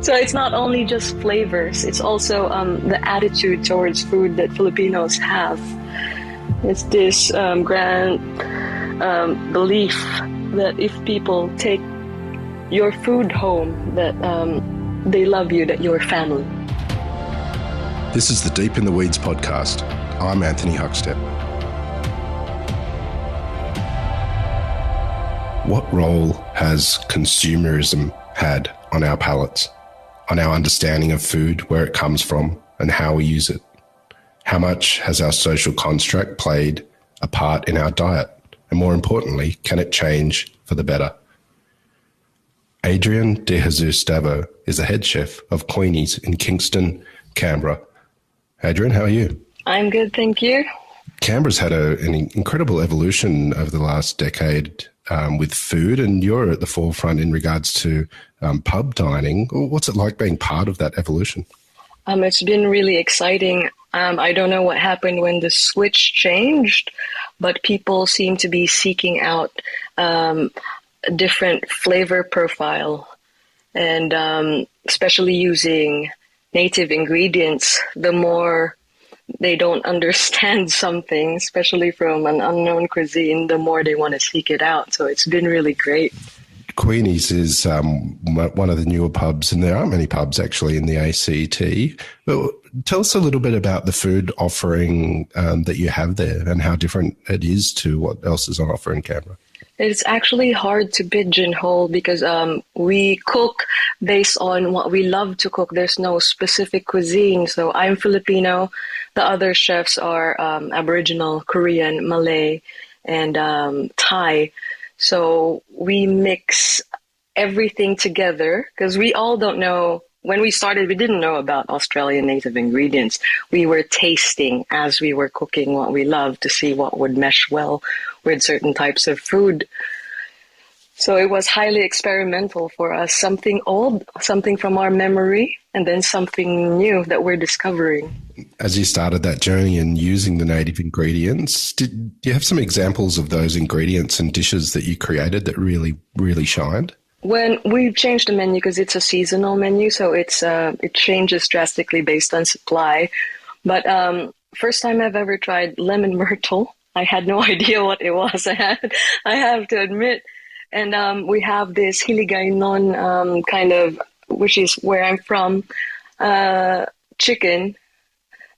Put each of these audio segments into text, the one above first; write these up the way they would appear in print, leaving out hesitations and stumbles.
So it's not only just flavors, it's also the attitude towards food that Filipinos have. It's this grand belief that if people take your food home, that they love you, that you're family. This is the Deep in the Weeds podcast. I'm Anthony Huckstep. What role has consumerism had on our palates, on our understanding of food, where it comes from, and how we use it? How much has our social construct played a part in our diet? And more importantly, can it change for the better? Adrianne de Jesus Davo is the head chef of Queenies in Kingston, Canberra. Adrianne, how are you? I'm good, thank you. Canberra's had an incredible evolution over the last decade with food, and you're at the forefront in regards to pub dining. What's it like being part of that evolution? It's been really exciting. I don't know what happened when the switch changed, but people seem to be seeking out a different flavor profile, and especially using native ingredients. The more they don't understand something, especially from an unknown cuisine, the more they want to seek it out. So it's been really great. Queenies is one of the newer pubs, and there aren't many pubs actually in the ACT. But tell us a little bit about the food offering that you have there and how different it is to what else is on offer in Canberra. It's actually hard to pigeonhole because we cook based on what we love to cook. There's no specific cuisine. So I'm Filipino. The other chefs are Aboriginal, Korean, Malay, and Thai. So we mix everything together because we all don't know. When we started, we didn't know about Australian native ingredients. We were tasting as we were cooking what we loved to see what would mesh well with certain types of food. So it was highly experimental for us, something old, something from our memory, and then something new that we're discovering. As you started that journey and using the native ingredients, do you have some examples of those ingredients and dishes that you created that really, really shined? When we changed the menu, because it's a seasonal menu, so it changes drastically based on supply. But first time I've ever tried lemon myrtle. I had no idea what it was. I have to admit. And we have this hiligaynon kind of, which is where I'm from, chicken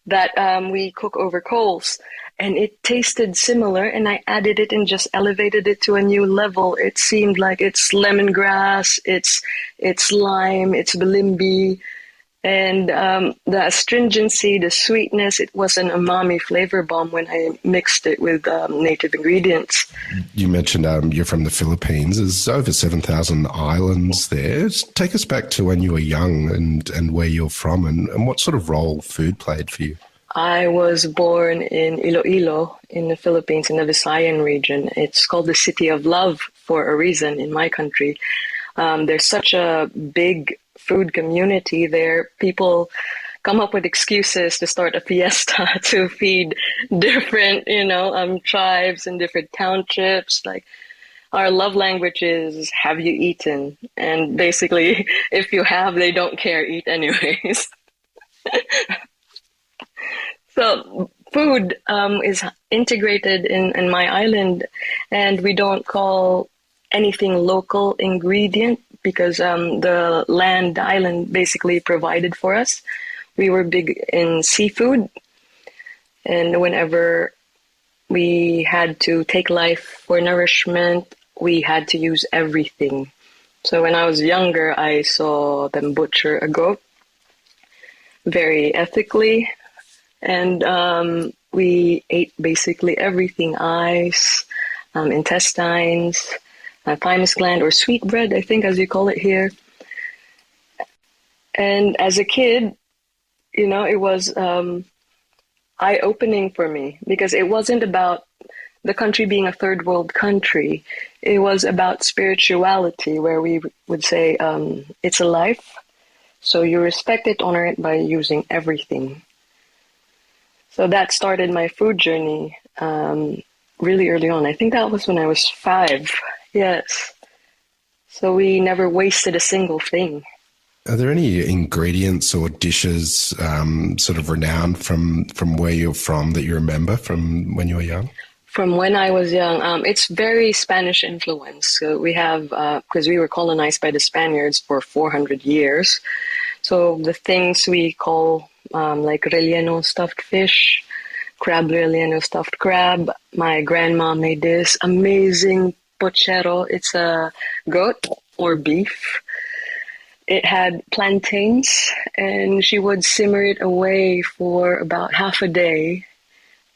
that we cook over coals. And it tasted similar, and I added it and just elevated it to a new level. It seemed like it's lemongrass, it's lime, it's balimbi, and the astringency, the sweetness, it was an umami flavor bomb when I mixed it with native ingredients. You mentioned you're from the Philippines. There's over 7,000 islands there. Just take us back to when you were young and where you're from and what sort of role food played for you. I was born in Iloilo in the Philippines in the Visayan region. It's called the City of Love for a reason in my country. There's such a big food community there. People come up with excuses to start a fiesta to feed different, tribes and different townships. Like our love language is, have you eaten? And basically, if you have, they don't care, eat anyways. So food is integrated in my island, and we don't call anything local ingredient because the island basically provided for us. We were big in seafood, and whenever we had to take life for nourishment, we had to use everything. So when I was younger, I saw them butcher a goat very ethically. And we ate basically everything: eyes, intestines, thymus gland, or sweetbread, I think, as you call it here. And as a kid, it was eye-opening for me because it wasn't about the country being a third world country. It was about spirituality, where we would say it's a life, so you respect it, honor it by using everything. So that started my food journey really early on. I think that was when I was 5. Yes. So we never wasted a single thing. Are there any ingredients or dishes sort of renowned from where you're from that you remember from when you were young? From when I was young, it's very Spanish influence. So we have, because we were colonized by the Spaniards for 400 years. So the things we call like relleno stuffed fish, crab relleno stuffed crab. My grandma made this amazing pochero. It's a goat or beef. It had plantains, and she would simmer it away for about half a day,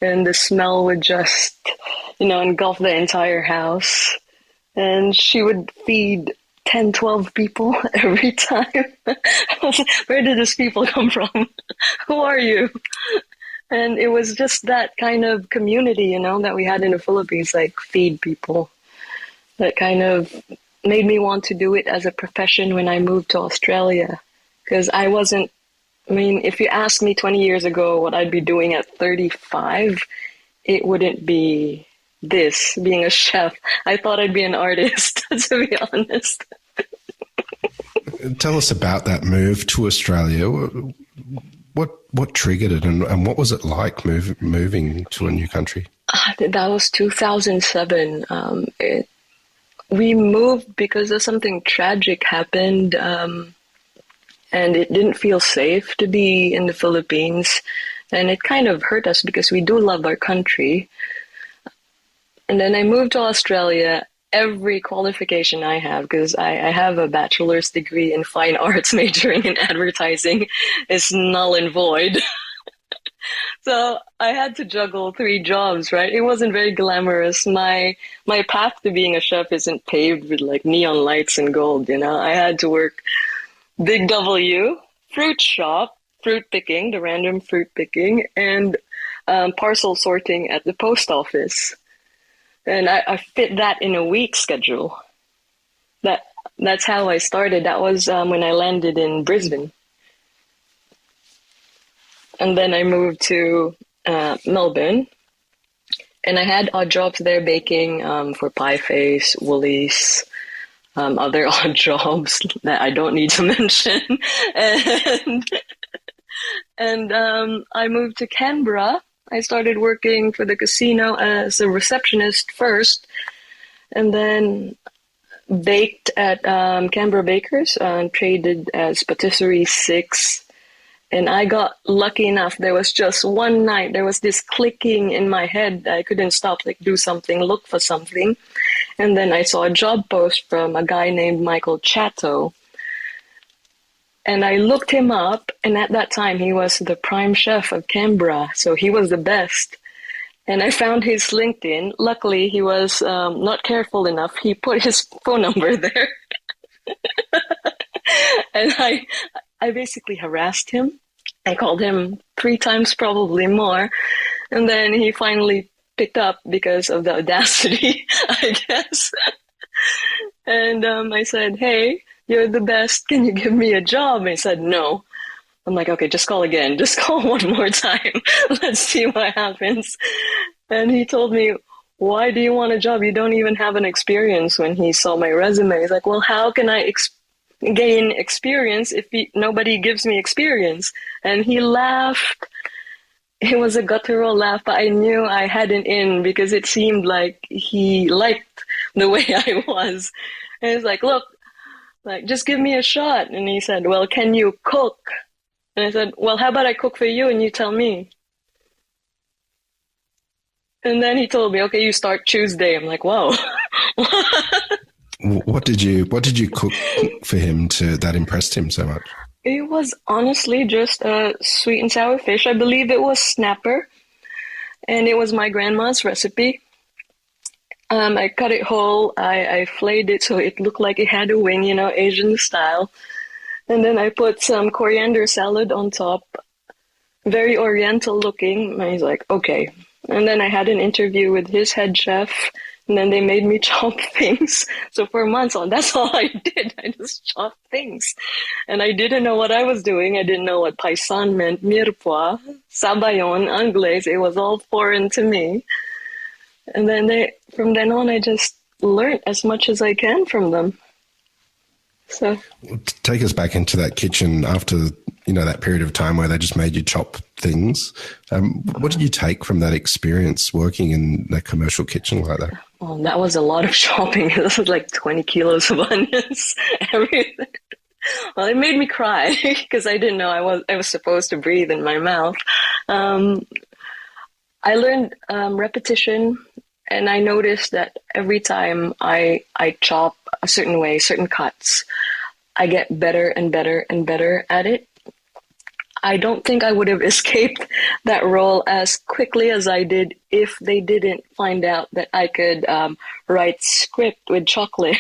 and the smell would just, engulf the entire house. And she would feed 10, 12 people every time. Where did these people come from? Who are you? And it was just that kind of community, that we had in the Philippines, like feed people. That kind of made me want to do it as a profession when I moved to Australia. Because if you asked me 20 years ago what I'd be doing at 35, it wouldn't be this, being a chef. I thought I'd be an artist, to be honest. Tell us about that move to Australia. What triggered it, and what was it like moving to a new country? That was 2007. We moved because of something tragic happened, and it didn't feel safe to be in the Philippines. And it kind of hurt us because we do love our country. And then I moved to Australia. Every qualification I have, because I have a bachelor's degree in fine arts majoring in advertising, is null and void. So I had to juggle 3 jobs, right? It wasn't very glamorous. My path to being a chef isn't paved with like neon lights and gold, I had to work Big W, fruit shop, fruit picking, the random fruit picking, and parcel sorting at the post office. And I fit that in a week schedule. That's how I started. That was when I landed in Brisbane. And then I moved to Melbourne. And I had odd jobs there baking for Pie Face, Woolies, other odd jobs that I don't need to mention. And I moved to Canberra. I started working for the casino as a receptionist first, and then baked at Canberra Bakers, traded as Patisserie 6. And I got lucky enough. There was just one night, there was this clicking in my head. I couldn't stop, do something, look for something. And then I saw a job post from a guy named Michael Chatto. And I looked him up, and at that time, he was the prime chef of Canberra, so he was the best. And I found his LinkedIn. Luckily, he was not careful enough. He put his phone number there. And I basically harassed him. I called him 3 times, probably more. And then he finally picked up because of the audacity, I guess. And I said, hey, you're the best. Can you give me a job? And he said, no. I'm like, okay, just call again. Just call one more time. Let's see what happens. And he told me, why do you want a job? You don't even have an experience. When he saw my resume, he's like, well, how can I gain experience if nobody gives me experience? And he laughed. It was a guttural laugh, but I knew I had an in because it seemed like he liked the way I was. And he's like, look, just give me a shot. And he said, well, can you cook? And I said, well, how about I cook for you and you tell me? And then he told me, okay, you start Tuesday. I'm like, whoa. What did you cook for him that impressed him so much? It was honestly just a sweet and sour fish. I believe it was snapper. And it was my grandma's recipe. I cut it whole. I flayed it so it looked like it had a wing, Asian style. And then I put some coriander salad on top. Very oriental looking. And he's like, okay. And then I had an interview with his head chef. And then they made me chop things. So for months that's all I did. I just chopped things. And I didn't know what I was doing. I didn't know what paisan meant, mirepoix, sabayon, anglaise. It was all foreign to me. And then from then on, I just learned as much as I can from them. So Take us back into that kitchen after, that period of time where they just made you chop things. What did you take from that experience working in a commercial kitchen like that? well, that was a lot of shopping. This was like 20 kilos of onions, everything. Well, it made me cry because I didn't know I was supposed to breathe in my mouth. Um, I learned repetition, and I noticed that every time I chop a certain way, certain cuts, I get better and better and better at it. I don't think I would have escaped that role as quickly as I did if they didn't find out that I could write script with chocolate.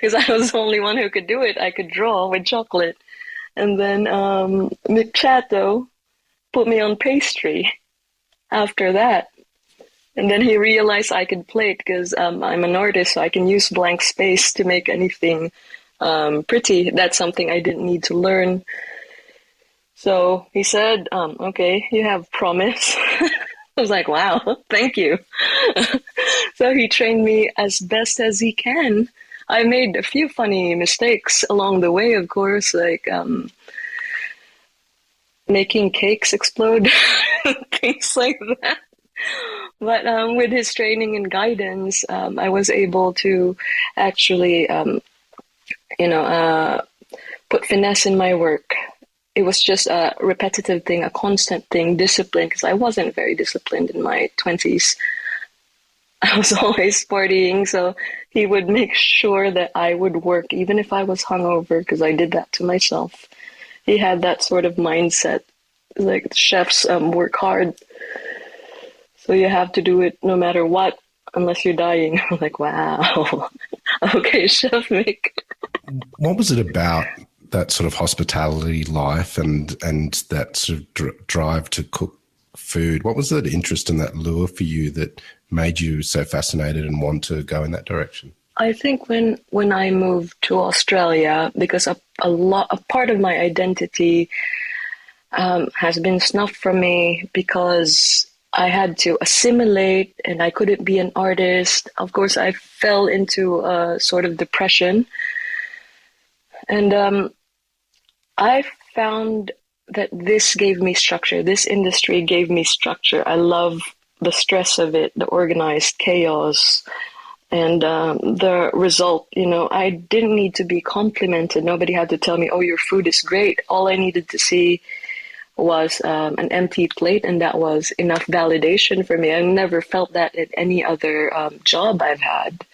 Because I was the only one who could do it. I could draw with chocolate. And then McChatto put me on pastry after that. And then he realized I could plate because I'm an artist, so I can use blank space to make anything pretty. That's something I didn't need to learn. So he said, okay, you have promise. I was like, wow, thank you. So he trained me as best as he can. I made a few funny mistakes along the way, of course, like making cakes explode, things like that. But with his training and guidance, I was able to actually, put finesse in my work. It was just a repetitive thing, a constant thing, discipline, because I wasn't very disciplined in my 20s. I was always partying, so he would make sure that I would work, even if I was hungover, because I did that to myself. He had that sort of mindset, like chefs work hard, so you have to do it no matter what, unless you're dying. I'm like, wow, okay, Chef Mick. What was it about that sort of hospitality life and that sort of drive to cook food? What was that interest and that lure for you that made you so fascinated and want to go in that direction? I think when I moved to Australia, because a part of my identity has been snuffed from me because I had to assimilate and I couldn't be an artist. Of course, I fell into a sort of depression. And I found that this gave me structure. This industry gave me structure. I love the stress of it, the organized chaos, and the result. I didn't need to be complimented. Nobody had to tell me, oh, your food is great. All I needed to see was an empty plate, and that was enough validation for me. I never felt that at any other job I've had,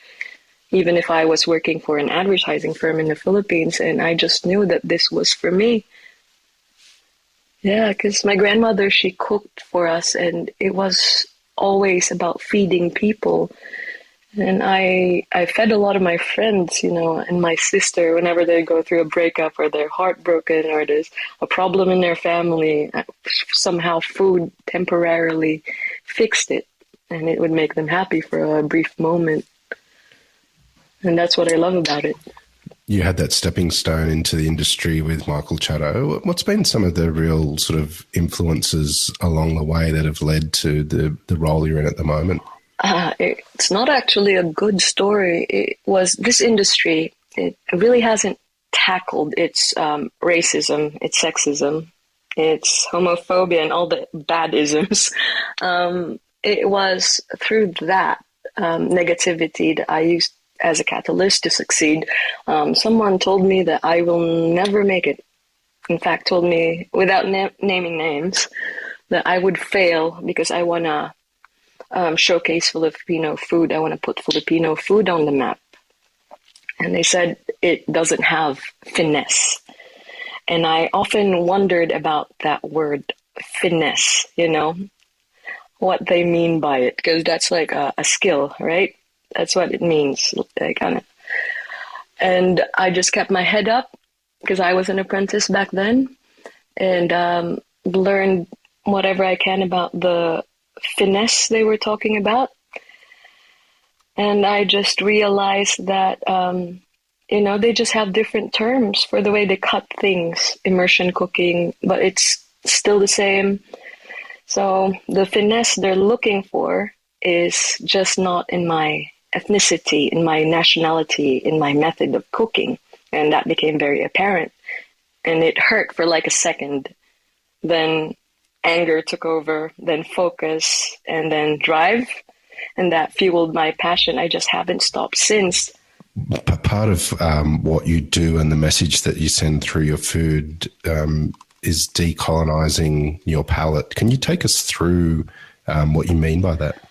even if I was working for an advertising firm in the Philippines, and I just knew that this was for me. Yeah, because my grandmother, she cooked for us, and it was always about feeding people. And I fed a lot of my friends, and my sister, whenever they go through a breakup or they're heartbroken or there's a problem in their family, somehow food temporarily fixed it, and it would make them happy for a brief moment. And that's what I love about it. You had that stepping stone into the industry with Michael Chatto. What's been some of the real sort of influences along the way that have led to the role you're in at the moment? It's not actually a good story. It was this industry, it really hasn't tackled its racism, its sexism, its homophobia, and all the bad isms. It was through that negativity that I used as a catalyst to succeed. Someone told me that I will never make it. In fact, told me, without naming names, that I would fail because I want to showcase Filipino food. I want to put Filipino food on the map. And they said it doesn't have finesse. And I often wondered about that word, finesse, what they mean by it, because that's like a skill, right? That's what it means, And I just kept my head up because I was an apprentice back then, and learned whatever I can about the finesse they were talking about. And I just realized that, they just have different terms for the way they cut things, immersion cooking, but it's still the same. So the finesse they're looking for is just not in my ethnicity, in my nationality, in my method of cooking. And that became very apparent. And it hurt for like a second. Then anger took over, then focus, and then drive. And that fueled my passion. I just haven't stopped since. Part of what you do and the message that you send through your food is decolonizing your palate. Can you take us through what you mean by that?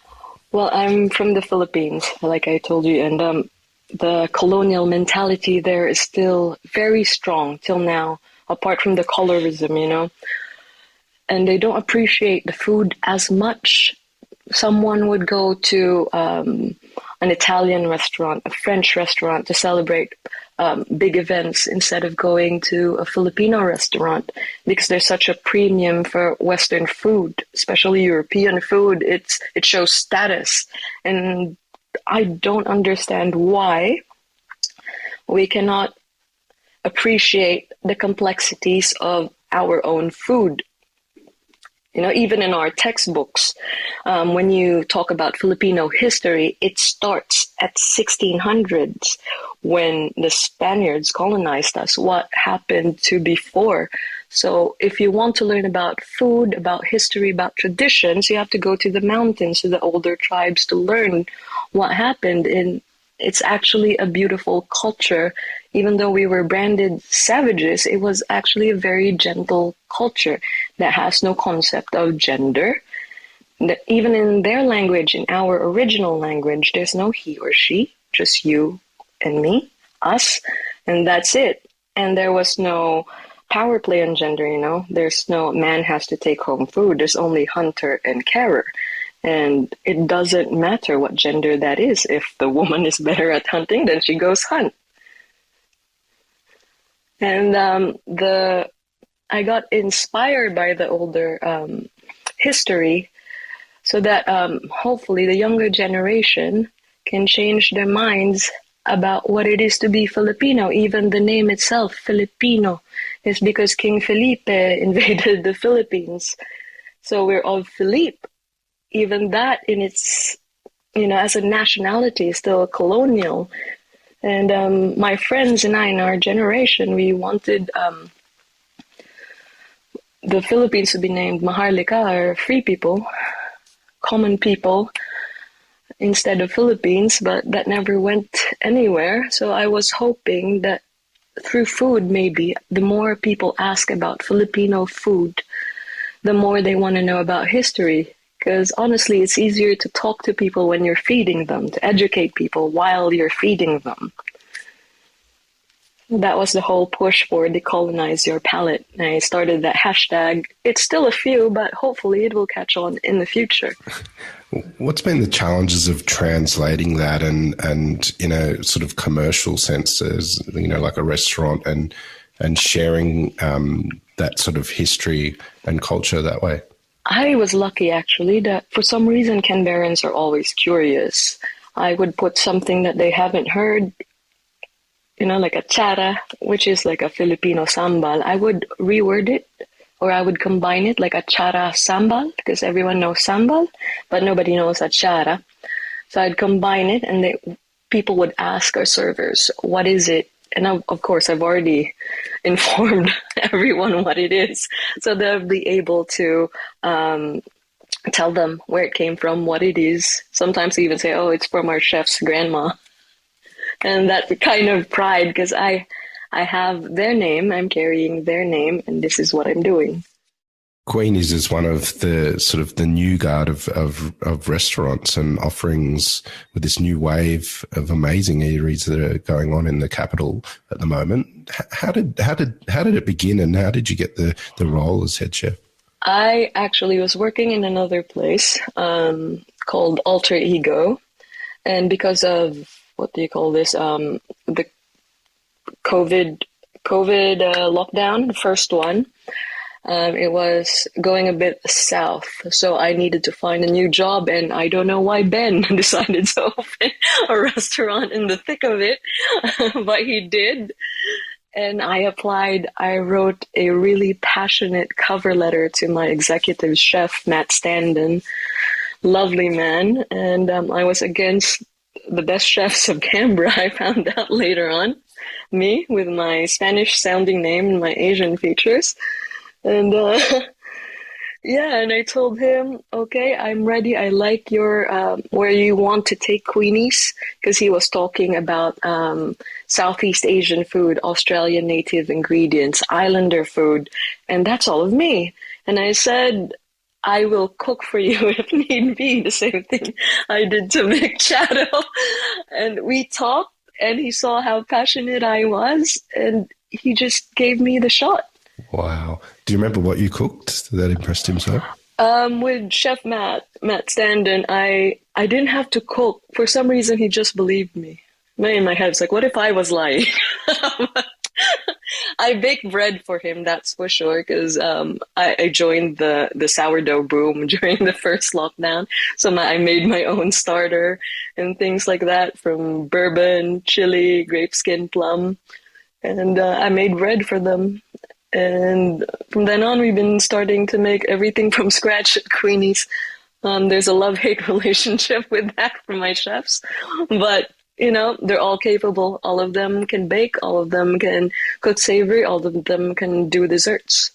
Well, I'm from the Philippines, like I told you, and the colonial mentality there is still very strong till now, apart from the colorism, you know. And they don't appreciate the food as much. Someone would go to an Italian restaurant, a French restaurant to celebrate big events instead of going to a Filipino restaurant because there's such a premium for Western food, especially European food. It shows status. And I don't understand why we cannot appreciate the complexities of our own food. You know, even in our textbooks, when you talk about Filipino history, it starts at 1600s when the Spaniards colonized us. What happened to before? So if you want to learn about food, about history, about traditions, you have to go to the mountains, to the older tribes to learn what happened. And it's actually a beautiful culture. Even though we were branded savages, it was actually a very gentle culture that has no concept of gender. Even in their language, in our original language, there's no he or she, just you and me, us, and that's it. And there was no power play on gender, you know. There's no man has to take home food. There's only hunter and carer. And it doesn't matter what gender that is. If the woman is better at hunting, then she goes hunt. And I got inspired by the older history so that hopefully the younger generation can change their minds about what it is to be Filipino. Even the name itself, Filipino, is because King Felipe invaded the Philippines. So we're all Philippe. Even that in its, you know, as a nationality is still colonial. And my friends and I in our generation, we wanted the Philippines to be named Maharlika, or free people, common people, instead of Philippines, but that never went anywhere. So I was hoping that through food, maybe, the more people ask about Filipino food, the more they want to know about history. Because honestly, it's easier to talk to people when you're feeding them, to educate people while you're feeding them. That was the whole push for decolonize your palate. I started that hashtag. It's still a few, but hopefully it will catch on in the future. What's been the challenges of translating that and in a sort of commercial sense, as, you know, like a restaurant, and sharing that sort of history and culture that way? I was lucky, actually, that for some reason Canberrans are always curious. I would put something that they haven't heard, you know, like a chara, which is like a Filipino sambal. I would reword it, or I would combine it like a chara sambal, because everyone knows sambal, but nobody knows a chara. So I'd combine it, and people would ask our servers, what is it? And of course, I've already informed everyone what it is. So they'll be able to tell them where it came from, what it is. Sometimes even say, oh, it's from our chef's grandma. And that kind of pride, because I have their name, I'm carrying their name, and this is what I'm doing. Queenies is one of the sort of the new guard of restaurants and offerings with this new wave of amazing eateries that are going on in the capital at the moment. How did it begin, and how did you get the role as head chef? I actually was working in another place called Alter Ego, and because of what do you call this? The COVID lockdown, the first one. It was going a bit south, so I needed to find a new job, and I don't know why Ben decided to open a restaurant in the thick of it, but he did. And I applied. I wrote a really passionate cover letter to my executive chef, Matt Standen, lovely man, and I was against the best chefs of Canberra, I found out later on. Me, with my Spanish-sounding name and my Asian features. And yeah, and I told him, okay, I'm ready. I like your where you want to take Queenies, because he was talking about Southeast Asian food, Australian native ingredients, Islander food, and that's all of me. And I said, I will cook for you if need be, the same thing I did to Mick Chatto. And we talked, and he saw how passionate I was, and he just gave me the shot. Wow. Do you remember what you cooked that impressed him so? With Chef Matt Standen, I didn't have to cook. For some reason, he just believed me. In my head, it's like, what if I was lying? I baked bread for him, that's for sure, because I joined the sourdough boom during the first lockdown. So I made my own starter and things like that, from bourbon, chili, grape skin, plum. And I made bread for them. And from then on, we've been starting to make everything from scratch at Queenies. There's a love-hate relationship with that from my chefs. But, you know, they're all capable. All of them can bake. All of them can cook savory. All of them can do desserts.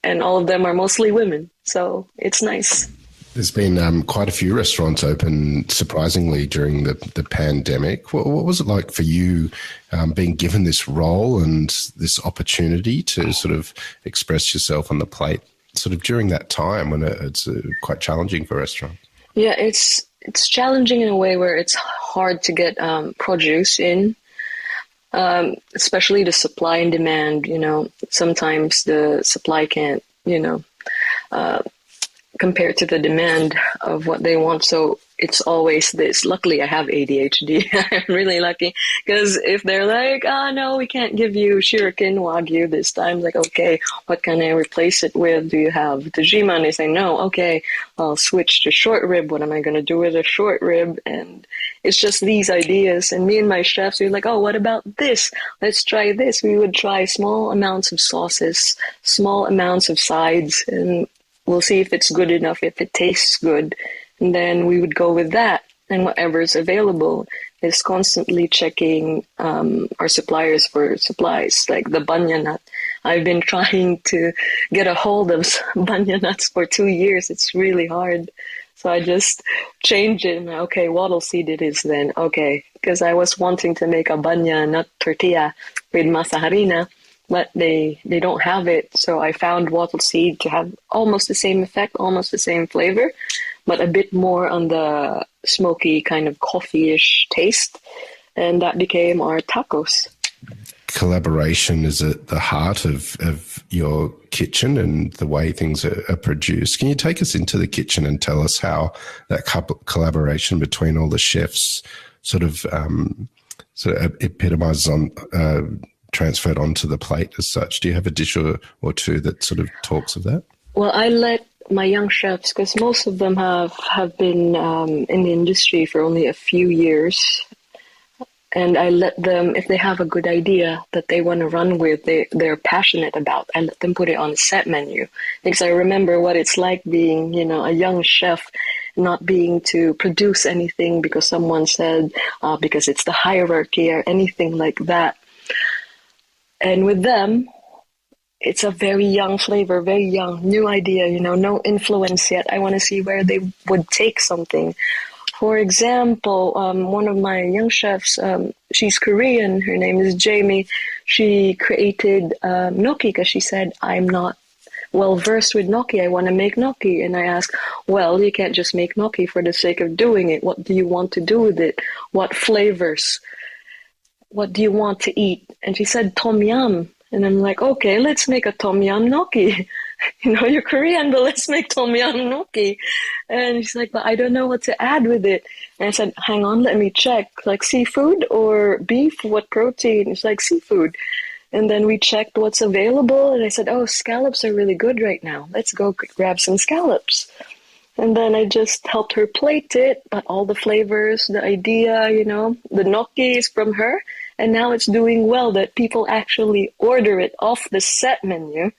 And all of them are mostly women. So it's nice. There's been quite a few restaurants open, surprisingly, during the pandemic. What was it like for you being given this role and this opportunity to sort of express yourself on the plate sort of during that time when it's quite challenging for restaurants? Yeah, it's challenging in a way where it's hard to get produce in, especially the supply and demand. You know, sometimes the supply can't, compared to the demand of what they want. So it's always this. Luckily, I have ADHD. I'm really lucky, because if they're like, no, we can't give you Shuriken Wagyu this time, like, okay, what can I replace it with? Do you have Tajima? And they say, no, okay, I'll switch to short rib. What am I going to do with a short rib? And it's just these ideas. And me and my chefs, we're like, oh, what about this? Let's try this. We would try small amounts of sauces, small amounts of sides, and we'll see if it's good enough, if it tastes good. And then we would go with that. And whatever's available is constantly checking our suppliers for supplies, like the banya nut. I've been trying to get a hold of banya nuts for 2 years. It's really hard. So I just changed it. Okay, wattle seed it is then. Okay, because I was wanting to make a banya nut tortilla with masa harina, but they don't have it. So I found wattle seed to have almost the same effect, almost the same flavor, but a bit more on the smoky kind of coffee-ish taste. And that became our tacos. Collaboration is at the heart of your kitchen and the way things are produced. Can you take us into the kitchen and tell us how that collaboration between all the chefs sort of epitomizes on transferred onto the plate as such? Do you have a dish or two that sort of talks of that? Well, I let my young chefs, because most of them have been in the industry for only a few years, and I let them, if they have a good idea that they want to run with, they're passionate about, I let them put it on a set menu. Because I remember what it's like being, a young chef, not being to produce anything because someone said, because it's the hierarchy or anything like that. And with them, it's a very young flavor, very young, new idea, no influence yet. I want to see where they would take something. For example, one of my young chefs, she's Korean, her name is Jamie. She created gnocchi because she said, I'm not well versed with gnocchi. I want to make gnocchi. And I asked, well, you can't just make gnocchi for the sake of doing it. What do you want to do with it? What flavors? What do you want to eat? And she said, tom yum. And I'm like, okay, let's make a tom yum gnocchi. You're Korean, but let's make tom yum gnocchi. And she's like, but I don't know what to add with it. And I said, hang on, let me check. Like seafood or beef? What protein? It's like seafood. And then we checked what's available. And I said, oh, scallops are really good right now. Let's go grab some scallops. And then I just helped her plate it, but all the flavors, the idea, the gnocchi is from her. And now it's doing well that people actually order it off the set menu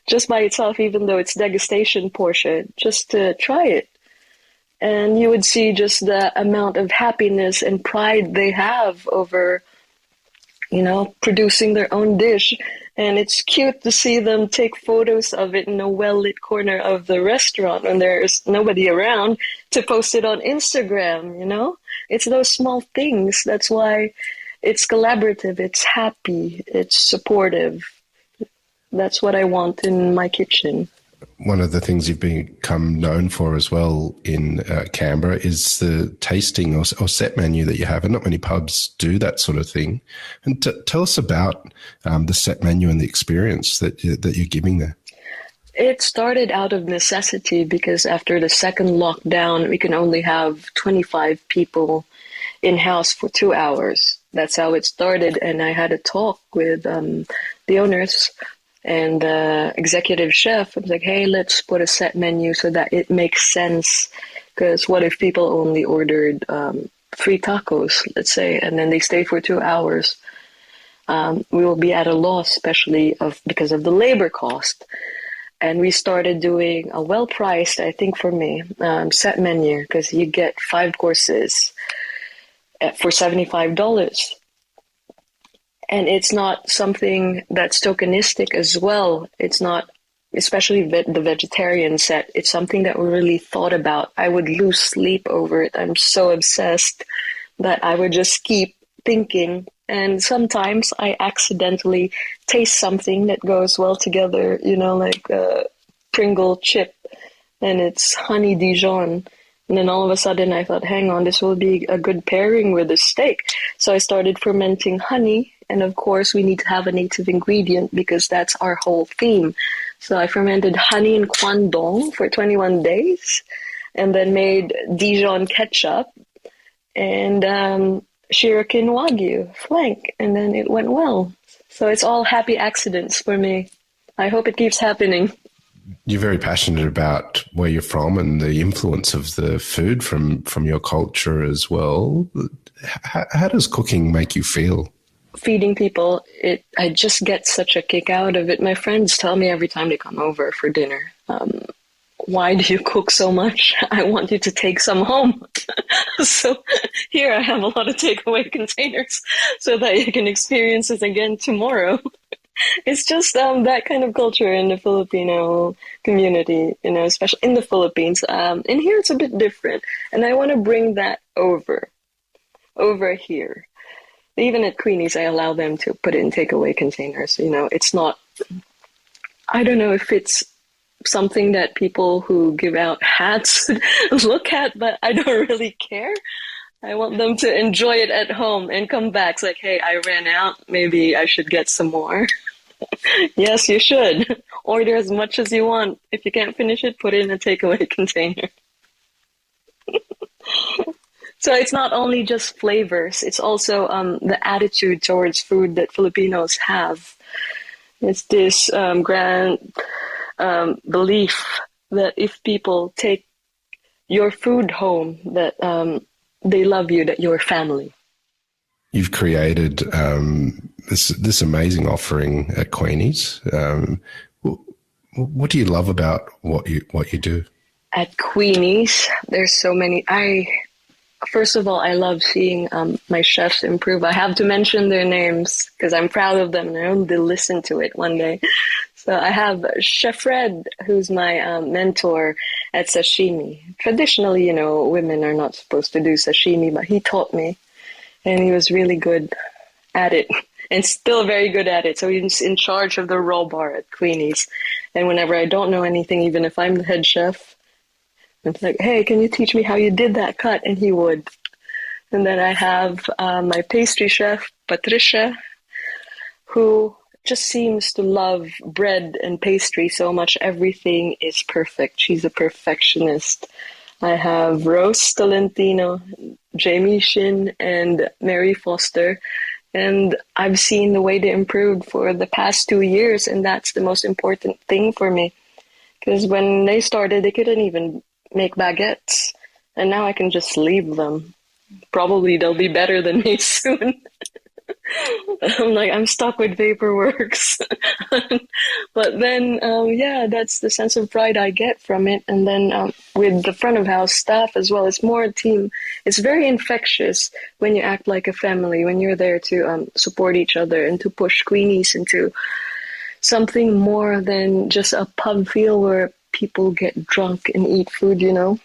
just by itself, even though it's degustation portion, just to try it. and you would see just the amount of happiness and pride they have over, producing their own dish. And it's cute to see them take photos of it in a well-lit corner of the restaurant when there's nobody around to post it on Instagram. It's those small things. That's why it's collaborative, it's happy, it's supportive. That's what I want in my kitchen. One of the things you've become known for as well in Canberra is the tasting or set menu that you have, and not many pubs do that sort of thing. And tell us about the set menu and the experience that you're giving there. It started out of necessity because after the second lockdown, we can only have 25 people in-house for 2 hours. That's how it started, and I had a talk with the owners and the executive chef. I was like, hey, let's put a set menu so that it makes sense. Because what if people only ordered 3 tacos, let's say, and then they stay for 2 hours? We will be at a loss, especially because of the labor cost. And we started doing a well-priced, I think for me, set menu, because you get 5 courses for $75. And it's not something that's tokenistic as well. It's not, especially the vegetarian set, it's something that we really thought about. I would lose sleep over it. I'm so obsessed that I would just keep thinking. And sometimes I accidentally taste something that goes well together, like a Pringle chip, and it's honey Dijon. And then all of a sudden I thought, hang on, this will be a good pairing with a steak. So I started fermenting honey. And of course, we need to have a native ingredient because that's our whole theme. So I fermented honey in Kwandong for 21 days and then made Dijon ketchup and Shirakin Wagyu flank. And then it went well. So it's all happy accidents for me. I hope it keeps happening. You're very passionate about where you're from and the influence of the food from your culture as well. How does cooking make you feel? Feeding people, I just get such a kick out of it. My friends tell me every time they come over for dinner, why do you cook so much? I want you to take some home. So here I have a lot of takeaway containers so that you can experience it again tomorrow. It's just that kind of culture in the Filipino community, especially in the Philippines. And here it's a bit different. And I want to bring that over here. Even at Queenies, I allow them to put it in takeaway containers. It's not, I don't know if it's something that people who give out hats look at, but I don't really care. I want them to enjoy it at home and come back. It's like, hey, I ran out. Maybe I should get some more. Yes, you should. Order as much as you want. If you can't finish it, put it in a takeaway container. So it's not only just flavors, it's also the attitude towards food that Filipinos have. It's this grand belief that if people take your food home, that they love you, that you're family. You've created this amazing offering at Queenies. What do you love about what you do? At Queenies, there's so many. First of all, I love seeing my chefs improve. I have to mention their names because I'm proud of them and I hope they'll listen to it one day. So I have Chef Red, who's my mentor at sashimi. Traditionally, women are not supposed to do sashimi, but he taught me and he was really good at it and still very good at it. So he's in charge of the raw bar at Queenies. And whenever I don't know anything, even if I'm the head chef, it's like, hey, can you teach me how you did that cut? And he would. And then I have my pastry chef, Patricia, who just seems to love bread and pastry so much. Everything is perfect. She's a perfectionist. I have Rose Tolentino, Jamie Shin, and Mary Foster. And I've seen the way they improved for the past 2 years, and that's the most important thing for me. Because when they started, they couldn't even make baguettes, and now I can just leave them. Probably they'll be better than me soon. I'm like, I'm stuck with paperworks. But then, yeah, that's the sense of pride I get from it. And then with the front of house staff as well, it's more a team. It's very infectious when you act like a family, when you're there to support each other and to push Queenies into something more than just a pub feel where people get drunk and eat food, you know?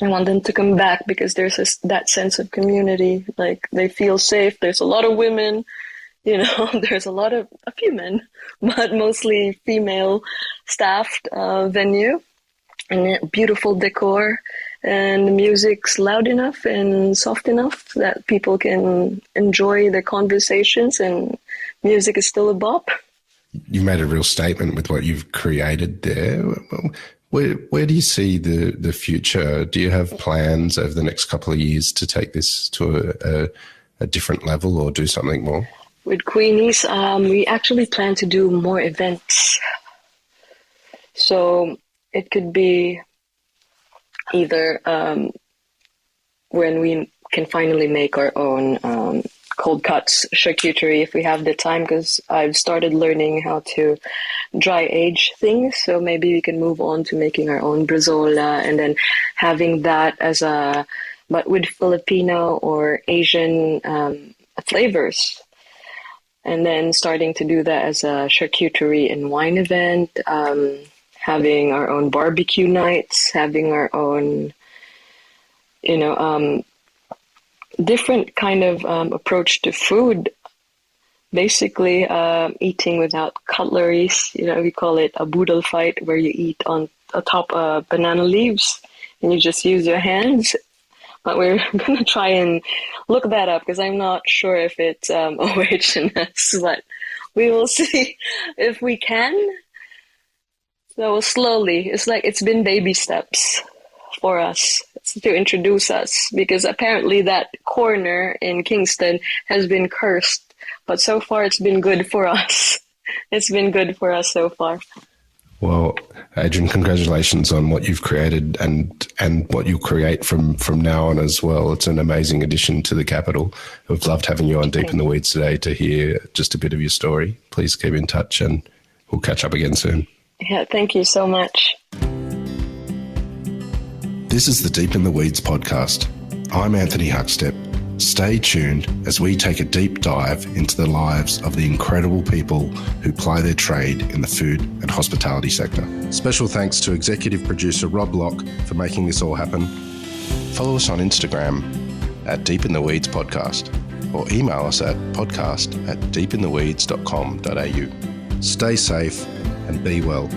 I want them to come back because there's that sense of community. Like they feel safe. There's a lot of women, you know, there's a few men, but mostly female staffed venue and beautiful decor. And the music's loud enough and soft enough that people can enjoy the conversations and music is still a bop. You've made a real statement with what you've created there. Where do you see the future? Do you have plans over the next couple of years to take this to a different level or do something more? With Queenies, we actually plan to do more events. So it could be either when we can finally make our own cold cuts charcuterie if we have the time, because I've started learning how to dry age things. So maybe we can move on to making our own brezola and then having that but with Filipino or Asian flavors. And then starting to do that as a charcuterie and wine event, having our own barbecue nights, having our own, different kind of approach to food. Basically, eating without cutleries. We call it a boodle fight, where you eat on top of banana leaves and you just use your hands. But we're going to try and look that up because I'm not sure if it's OH&S, but we will see if we can. So slowly, it's been baby steps for us to introduce us, because apparently that corner in Kingston has been cursed, but so far it's been good for us. It's been good for us so far. Well, Adrianne, congratulations on what you've created and what you'll create from now on as well. It's an amazing addition to the capital. We've loved having you on Deep in the Weeds today to hear just a bit of your story. Please keep in touch and we'll catch up again soon. Yeah, thank you so much. This is the Deep in the Weeds podcast. I'm Anthony Huckstep. Stay tuned as we take a deep dive into the lives of the incredible people who ply their trade in the food and hospitality sector. Special thanks to executive producer Rob Locke for making this all happen. Follow us on Instagram at Deep in the Weeds Podcast or email us at podcast@deepintheweeds.com.au. Stay safe and be well.